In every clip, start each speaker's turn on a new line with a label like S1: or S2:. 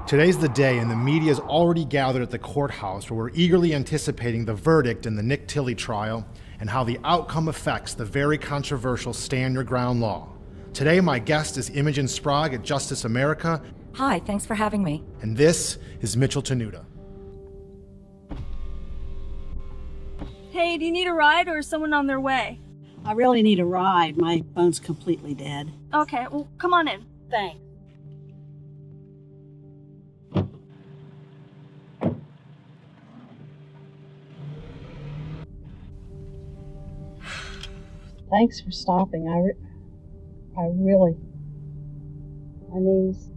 S1: Today's the day, and the media is already gathered at the courthouse where we're eagerly anticipating the verdict in the Nick Tilley trial and how the outcome affects the very controversial Stand Your Ground law. Today, my guest is Imogen Sprague at Justice America.
S2: Hi, thanks for having me.
S1: And this is Mitchell Tenuta.
S3: Hey, do you need a ride or is someone on their way?
S4: I really need a ride. My phone's completely dead.
S3: Okay, well, come on in.
S4: Thanks. Thanks for stopping. My name's...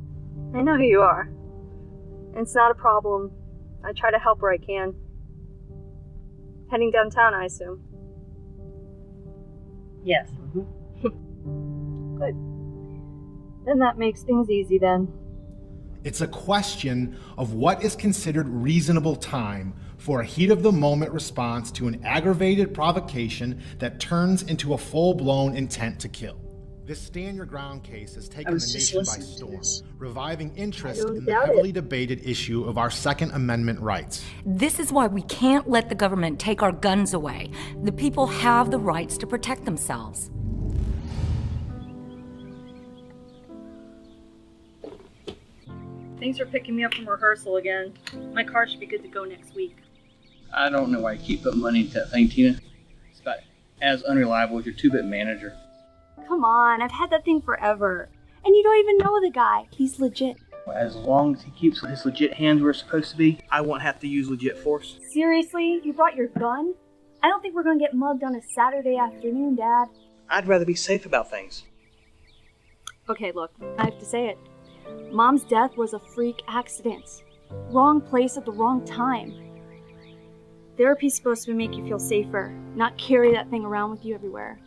S3: I know who you are. It's not a problem. I try to help where I can. Heading downtown, I assume.
S4: Yes.
S3: Good. Then that makes things easy then.
S1: It's a question of what is considered reasonable time for a heat-of-the-moment response to an aggravated provocation that turns into a full-blown intent to kill. This Stand Your Ground case has taken the nation by storm, reviving interest in the heavily debated issue of our Second Amendment rights.
S2: This is why we can't let the government take our guns away. The people have the rights to protect themselves.
S3: Thanks for picking me up from rehearsal again. My car should be good to go next week.
S5: I don't know why you keep putting money into that thing, Tina. It's about as unreliable as your 2-bit manager.
S3: Come on, I've had that thing forever. And you don't even know the guy. He's legit.
S5: Well, as long as he keeps his legit hands where it's supposed to be, I won't have to use legit force.
S3: Seriously? You brought your gun? I don't think we're gonna get mugged on a Saturday afternoon, Dad.
S5: I'd rather be safe about things.
S3: Okay, look, I have to say it. Mom's death was a freak accident. Wrong place at the wrong time. Therapy's supposed to make you feel safer, not carry that thing around with you everywhere.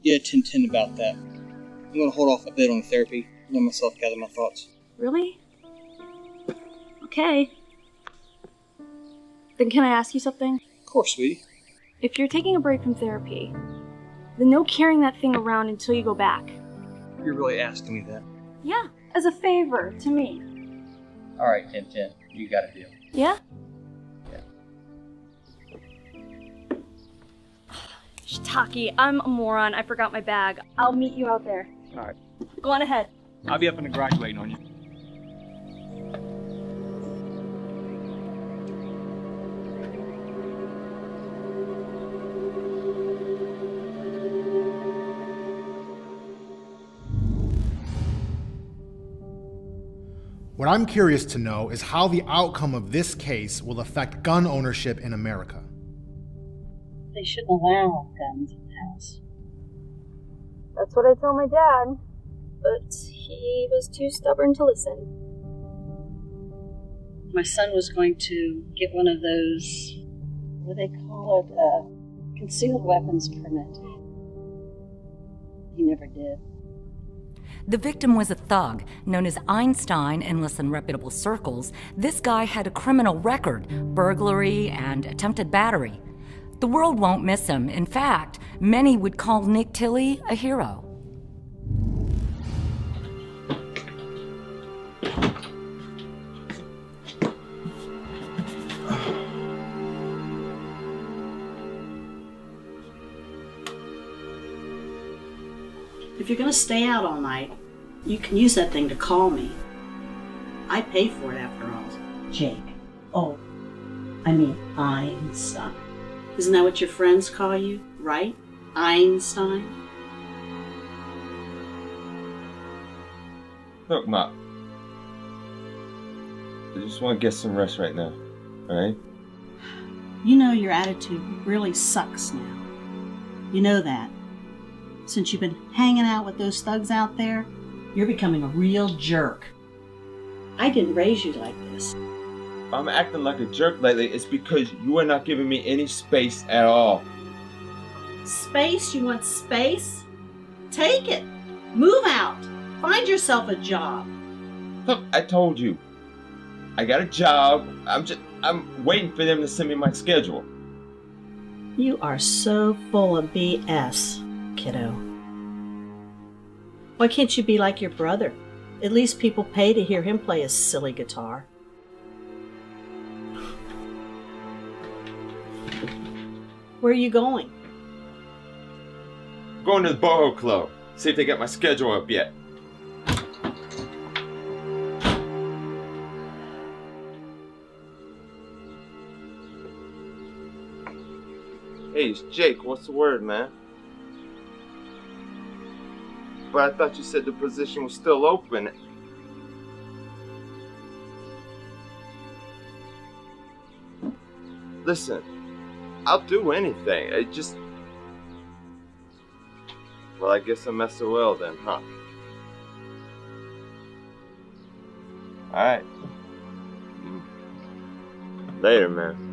S5: Yeah, 10-10 about that. I'm gonna hold off a bit on therapy, let myself gather my thoughts.
S3: Really? Okay. Then can I ask you something?
S5: Of course, sweetie.
S3: If you're taking a break from therapy, then no carrying that thing around until you go back.
S5: You're really asking me that.
S3: Yeah, as a favor to me.
S5: Alright, 10-10. You got a deal.
S3: Yeah?
S5: Yeah.
S3: Shiitake, I'm a moron. I forgot my bag. I'll meet you out there.
S5: Alright.
S3: Go on ahead.
S5: I'll be up in the garage waiting on you.
S1: What I'm curious to know is how the outcome of this case will affect gun ownership in America.
S4: They shouldn't allow guns in the house.
S3: That's what I told my dad, but he was too stubborn to listen.
S4: My son was going to get one of those, what do they call it, concealed weapons permit. He never did.
S2: The victim was a thug, known as Einstein in less than reputable circles. This guy had a criminal record, burglary and attempted battery. The world won't miss him. In fact, many would call Nick Tilley a hero.
S4: If you're going to stay out all night, you can use that thing to call me. I pay for it after all. Jake. Oh, I mean Einstein. Isn't that what your friends call you, right? Einstein?
S6: Look, Ma. I just want to get some rest right now, alright?
S4: You know your attitude really sucks now. You know that. Since you've been hanging out with those thugs out there, you're becoming a real jerk. I didn't raise you like this.
S6: If I'm acting like a jerk lately, it's because you are not giving me any space at all.
S4: Space? You want space? Take it. Move out. Find yourself a job.
S6: Look, I told you. I got a job. I'm waiting for them to send me my schedule.
S4: You are so full of BS, kiddo. Why can't you be like your brother? At least people pay to hear him play his silly guitar. Where are you going?
S6: Going to the Boho Club. See if they got my schedule up yet. Hey, it's Jake. What's the word, man? But I thought you said the position was still open. Listen, I'll do anything. I just... Well, I guess I'm SOL then, huh? Alright. Later, man.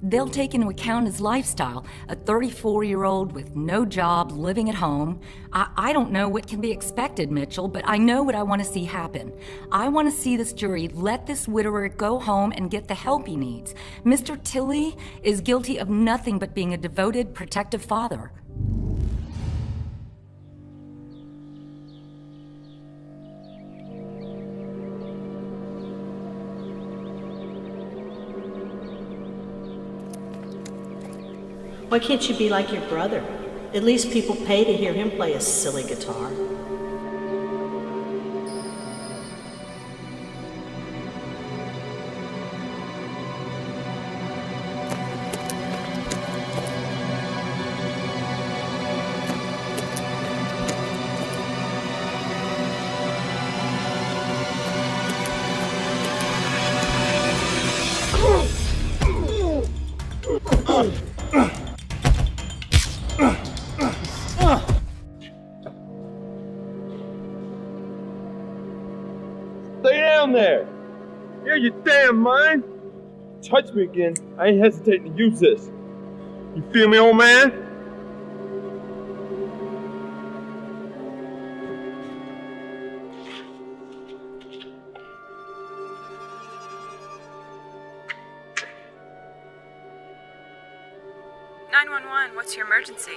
S2: They'll take into account his lifestyle, a 34-year-old with no job, living at home. I don't know what can be expected, Mitchell, but I know what I want to see happen. I want to see this jury let this widower go home and get the help he needs. Mr. Tilley is guilty of nothing but being a devoted, protective father.
S4: Why can't you be like your brother? At least people pay to hear him play his silly guitar.
S6: Stay down there! Yeah, you damn mind! Touch me again, I ain't hesitating to use this. You feel me, old man?
S7: What's your emergency?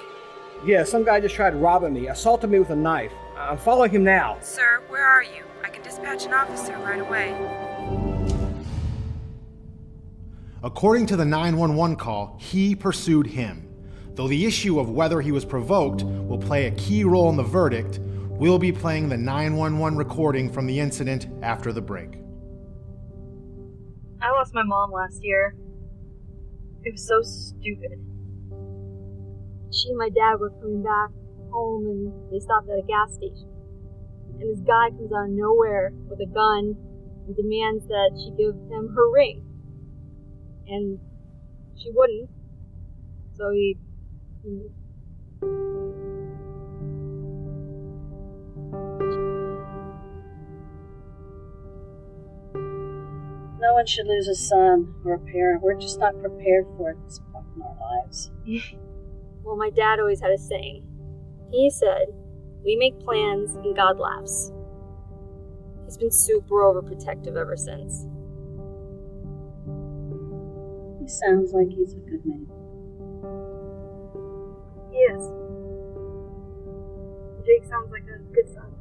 S8: Yeah, some guy just tried robbing me, assaulted me with a knife. I'm following him now.
S7: Sir, where are you? I can dispatch an officer right away.
S1: According to the 911 call, he pursued him. Though the issue of whether he was provoked will play a key role in the verdict, we'll be playing the 911 recording from the incident after the break.
S3: I lost my mom last year. It was so stupid. She and my dad were coming back home and they stopped at a gas station. And this guy comes out of nowhere with a gun and demands that she give him her ring. And she wouldn't. So he
S4: No one should lose a son or a parent. We're just not prepared for it at this point in our lives.
S3: Well, my dad always had a saying. He said, "We make plans and God laughs." He's been super overprotective ever since.
S4: He sounds like he's a good man.
S3: He is. Jake sounds like a good son.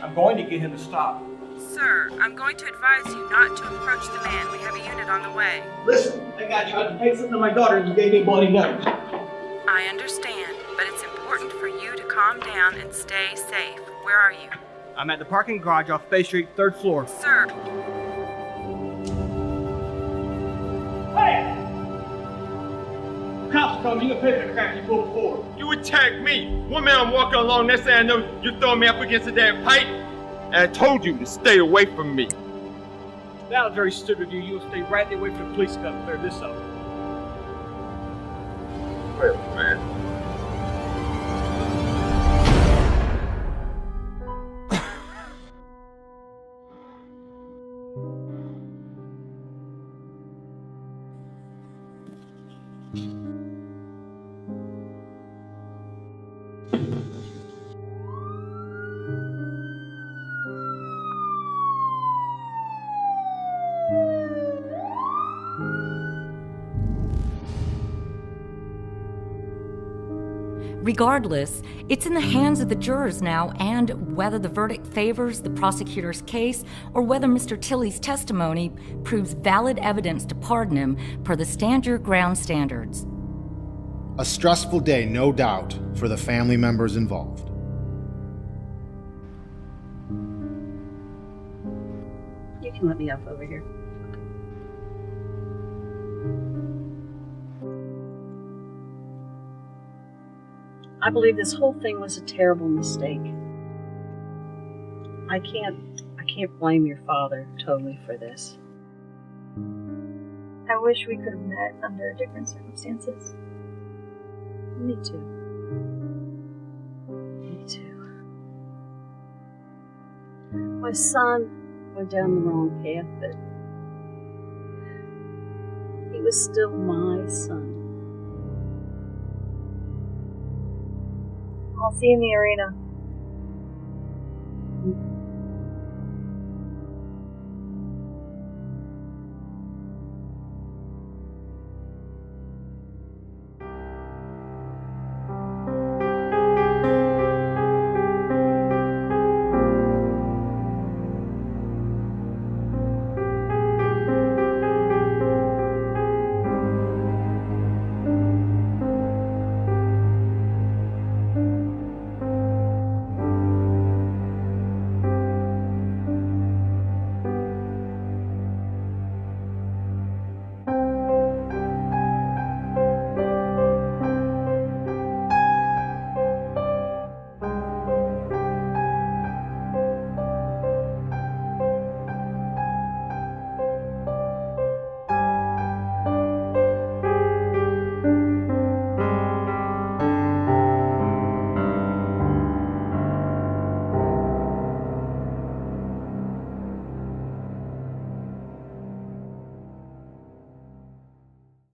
S8: I'm going to get him to stop.
S7: Sir, I'm going to advise you not to approach the man. We have a unit on the way.
S8: Listen, that guy tried to take something to my daughter and he gave me a bloody nose.
S7: I understand, but it's important for you to calm down and stay safe. Where are you?
S8: I'm at the parking garage off Bay Street, 3rd floor.
S7: Sir,
S8: Hey! Cops come, you can pay for the crap you pulled before.
S6: You attacked me! One minute I'm walking along, next thing I know, you're throwing me up against a damn pipe! And I told you to stay away from me.
S8: That was very stupid of you. You'll stay right there waiting for the police to come clear this up.
S6: Wait, man.
S2: Regardless, it's in the hands of the jurors now, and whether the verdict favors the prosecutor's case or whether Mr. Tilley's testimony proves valid evidence to pardon him per the Stand Your Ground standards.
S1: A stressful day, no doubt, for the family members involved.
S4: You can let me up over here. I believe this whole thing was a terrible mistake. I can't blame your father totally for this.
S3: I wish we could have met under different circumstances.
S4: Me too. Me too. My son went down the wrong path, but he was still my son.
S3: I'll see you in the arena.